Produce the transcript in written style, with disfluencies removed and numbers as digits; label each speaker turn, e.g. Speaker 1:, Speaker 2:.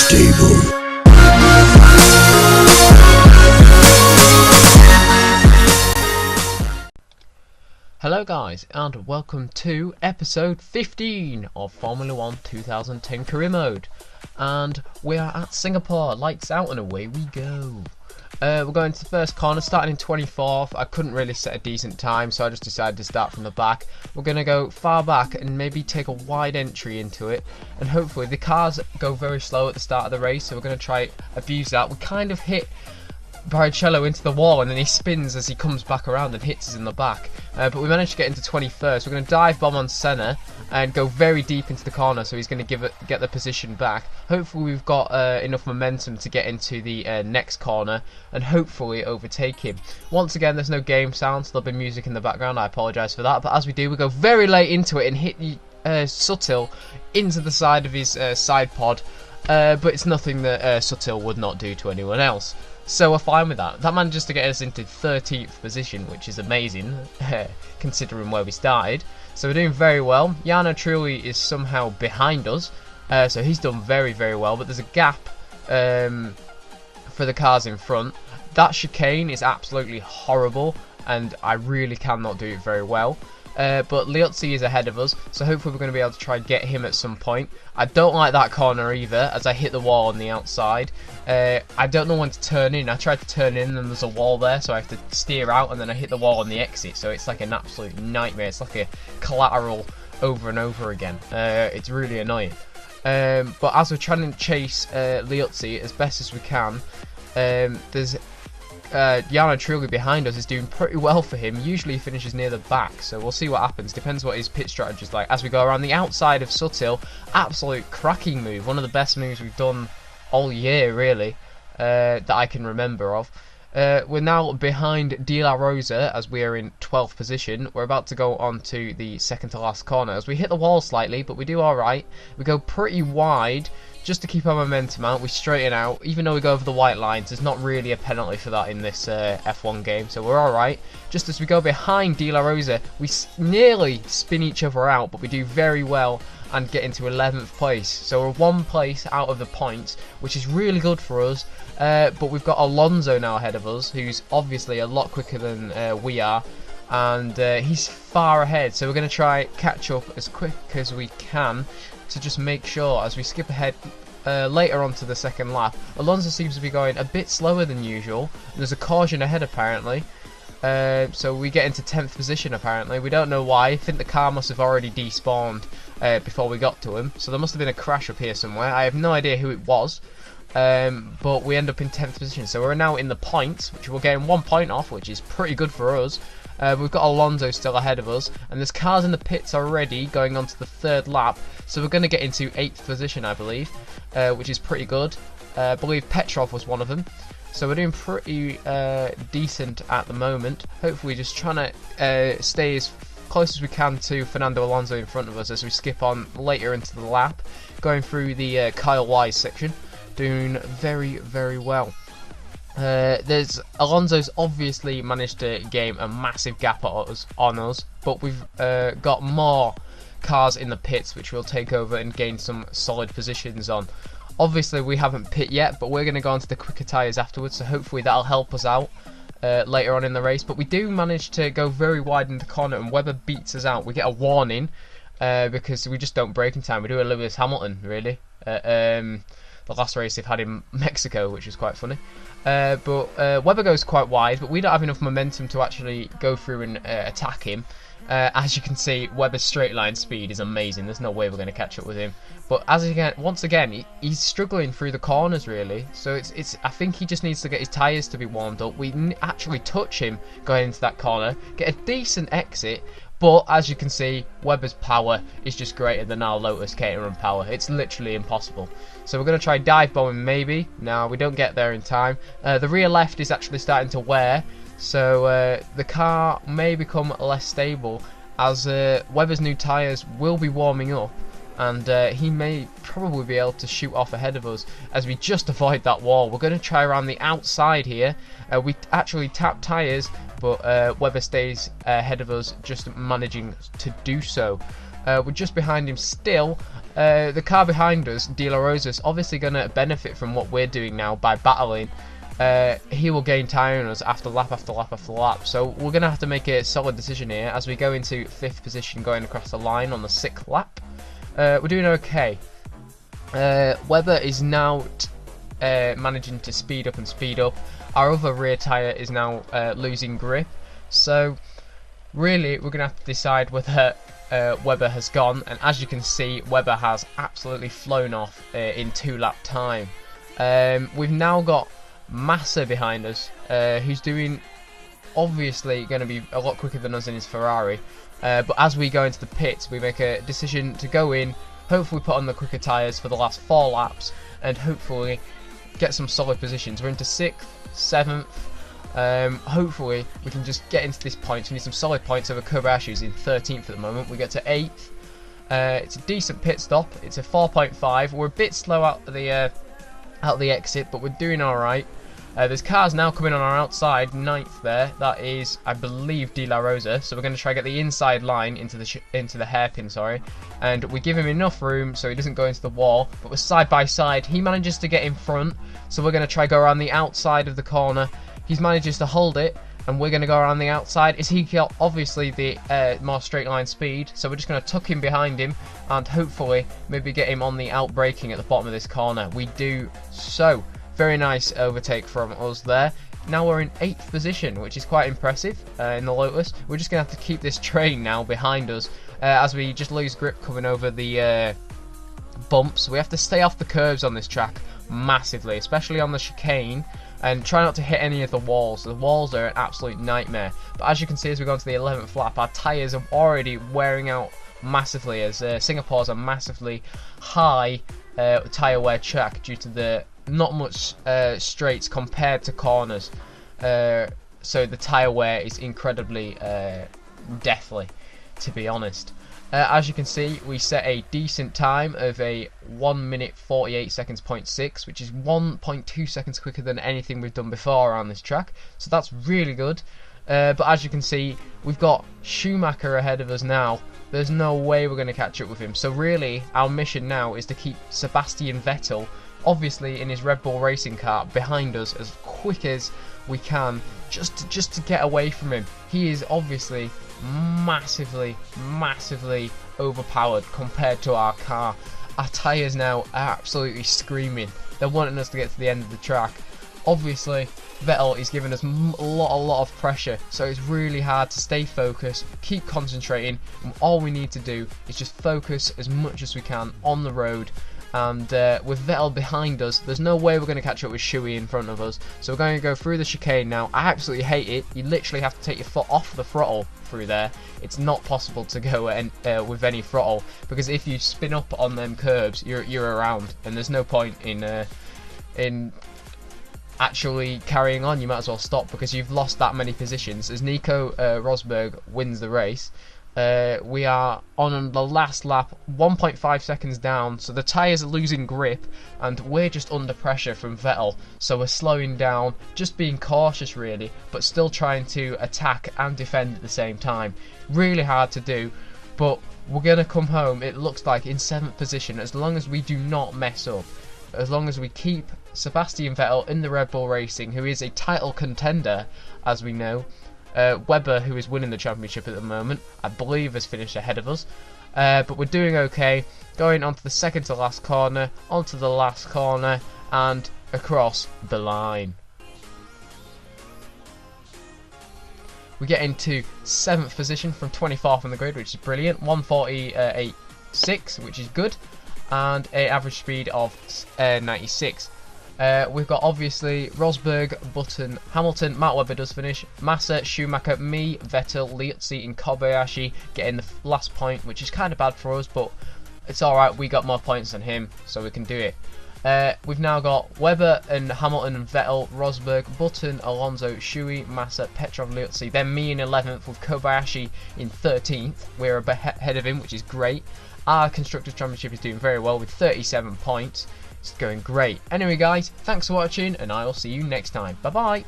Speaker 1: unstable.
Speaker 2: Hello guys, and welcome to episode 15 of Formula 1 2010 Career Mode. And we are at Singapore, lights out and away we go. We're going to the first corner, starting in 24th. I couldn't really set a decent time, so I just decided to start from the back. We're going to go far back and maybe take a wide entry into it. And hopefully, the cars go very slow at the start of the race, so we're going to try abuse that. We kind of hit Barrichello into the wall, and then he spins as he comes back around and hits us in the back. But we managed to get into 21st. We're going to dive bomb on Senna and go very deep into the corner, so he's going to get the position back. Hopefully we've got enough momentum to get into the next corner and hopefully overtake him. Once again, there's no game sound, so there'll be music in the background. I apologise for that, but as we do, we go very late into it and hit Suttil into the side of his side pod, but it's nothing that Suttil would not do to anyone else. So we're fine with that. That managed to get us into 13th position, which is amazing, considering where we started. So we're doing very well. Jarno Trulli is somehow behind us, so he's done very, very well. But there's a gap for the cars in front. That chicane is absolutely horrible, and I really cannot do it very well. But Liuzzi is ahead of us, so hopefully we're going to be able to try and get him at some point. I don't like that corner either, as I hit the wall on the outside. I don't know when to turn in. I tried to turn in and there's a wall there, so I have to steer out, and then I hit the wall on the exit, so it's like an absolute nightmare. It's like a collateral over and over again. It's really annoying. But as we're trying to chase Liuzzi as best as we can, there's Jarno Trulli behind us is doing pretty well for him. Usually he finishes near the back, so we'll see what happens. Depends what his pit strategy is like. As we go around the outside of Suttil, absolute cracking move. One of the best moves we've done all year, really, that I can remember of. We're now behind De La Rosa as we are in 12th position. We're about to go on to the second to last corner as we hit the wall slightly, but we do alright. We go pretty wide just to keep our momentum out. We straighten out, even though we go over the white lines. There's not really a penalty for that in this F1 game, so we're alright. Just as we go behind De La Rosa, we nearly spin each other out, but we do very well and get into 11th place. So we're one place out of the points, which is really good for us. But we've got Alonso now ahead of us, who's obviously a lot quicker than we are, and he's far ahead. So we're going to try catch up as quick as we can to just make sure as we skip ahead later on to the second lap. Alonso seems to be going a bit slower than usual. There's a caution ahead apparently. So we get into 10th position apparently. We don't know why. I think the car must have already despawned before we got to him. So there must have been a crash up here somewhere. I have no idea who it was. But we end up in 10th position. So we're now in the points, which we're getting 1 point off, which is pretty good for us. We've got Alonso still ahead of us, and there's cars in the pits already going on to the third lap. So we're going to get into 8th position, I believe, which is pretty good. I believe Petrov was one of them. So we're doing pretty decent at the moment. Hopefully just trying to stay as close as we can to Fernando Alonso in front of us as we skip on later into the lap. Going through the Kyle Wise section. Doing very, very well. Alonso's obviously managed to gain a massive gap on us, but we've got more cars in the pits which we'll take over and gain some solid positions on. Obviously we haven't pit yet, but we're going to go onto the quicker tyres afterwards, so hopefully that'll help us out later on in the race. But we do manage to go very wide in the corner, and Webber beats us out. We get a warning because we just don't brake in time. We do a Lewis Hamilton, really. The last race they've had in Mexico, which is quite funny. But Webber goes quite wide, but we don't have enough momentum to actually go through and attack him. As you can see, Webber's straight line speed is amazing. There's no way we're going to catch up with him. But once again, he's struggling through the corners really. So I think he just needs to get his tyres to be warmed up. We actually touch him going into that corner, get a decent exit. But as you can see, Webber's power is just greater than our Lotus Caterham power. It's literally impossible. So we're going to try dive bombing maybe. No, we don't get there in time. The rear left is actually starting to wear. So the car may become less stable as Webber's new tyres will be warming up. And he may probably be able to shoot off ahead of us as we just avoid that wall. We're going to try around the outside here. We actually tap tyres, but Webber stays ahead of us, just managing to do so. We're just behind him still. The car behind us, De La Rosa, is obviously going to benefit from what we're doing now by battling. He will gain time on us after lap after lap after lap. So we're going to have to make a solid decision here as we go into 5th position going across the line on the 6th lap. We're doing okay. Webber is now managing to speed up and speed up. Our other rear tyre is now losing grip. So really we're going to have to decide whether Webber has gone, and as you can see, Webber has absolutely flown off in 2 lap time. We've now got Massa behind us, who's doing obviously going to be a lot quicker than us in his Ferrari, but as we go into the pits we make a decision to go in, hopefully put on the quicker tyres for the last 4 laps and hopefully get some solid positions. We're into 6th, 7th. Hopefully we can just get into this point. We need some solid points over Kirbs, who's in 13th at the moment. We get to 8th. It's a decent pit stop. It's a 4.5. We're a bit slow out the exit, but we're doing alright. There's cars now coming on our outside, 9th there. That is, I believe, De La Rosa. So we're going to try to get the inside line into the hairpin, sorry. And we give him enough room so he doesn't go into the wall. But we're side by side. He manages to get in front, so we're going to try to go around the outside of the corner. He manages to hold it, and we're going to go around the outside. He got obviously the more straight line speed, so we're just going to tuck him behind him and hopefully maybe get him on the out braking at the bottom of this corner. We do so. Very nice overtake from us there. Now we're in 8th position, which is quite impressive in the Lotus. We're just going to have to keep this train now behind us as we just lose grip coming over the bumps. We have to stay off the curves on this track massively, especially on the chicane, and try not to hit any of the walls. The walls are an absolute nightmare. But as you can see, as we go into the 11th lap, our tyres are already wearing out massively, as Singapore's a massively high tyre wear track due to the not much straights compared to corners. So the tyre wear is incredibly deathly, to be honest. As you can see, we set a decent time of a 1 minute 48 seconds 0.6, which is 1.2 seconds quicker than anything we've done before on this track, so that's really good. But as you can see, we've got Schumacher ahead of us now. There's no way we're going to catch up with him, so really our mission now is to keep Sebastian Vettel, obviously in his Red Bull racing car, behind us as quick as we can, just to get away from him. He is obviously massively overpowered compared to our car. Our tyres now are absolutely screaming. They're wanting us to get to the end of the track. Obviously Vettel is giving us a lot of pressure, so it's really hard to stay focused, keep concentrating, and all we need to do is just focus as much as we can on the road. And with Vettel behind us, there's no way we're going to catch up with Shui in front of us. So we're going to go through the chicane now. I absolutely hate it. You literally have to take your foot off the throttle through there. It's not possible to go with any throttle, because if you spin up on them curbs, you're around, and there's no point in actually carrying on. You might as well stop because you've lost that many positions. As Nico Rosberg wins the race, we are on the last lap, 1.5 seconds down, so the tyres are losing grip and we're just under pressure from Vettel, so we're slowing down, just being cautious really, but still trying to attack and defend at the same time. Really hard to do, but we're going to come home, it looks like, in 7th position as long as we do not mess up. As long as we keep Sebastian Vettel in the Red Bull Racing, who is a title contender, as we know. Webber, who is winning the championship at the moment, I believe has finished ahead of us. But we're doing okay. Going onto the second to last corner, onto the last corner, and across the line. We get into 7th position from 24th on the grid, which is brilliant. 148.6, which is good, and an average speed of 96. We've got obviously Rosberg, Button, Hamilton, Matt Webber does finish, Massa, Schumacher, me, Vettel, Liuzzi and Kobayashi getting the last point, which is kind of bad for us, but it's alright, we got more points than him, so we can do it. We've now got Webber and Hamilton and Vettel, Rosberg, Button, Alonso, Shui, Massa, Petrov, Liuzzi, then me in 11th with Kobayashi in 13th. We're ahead of him, which is great. Our Constructors' Championship is doing very well with 37 points. It's going great. Anyway guys, thanks for watching and I'll see you next time. Bye bye.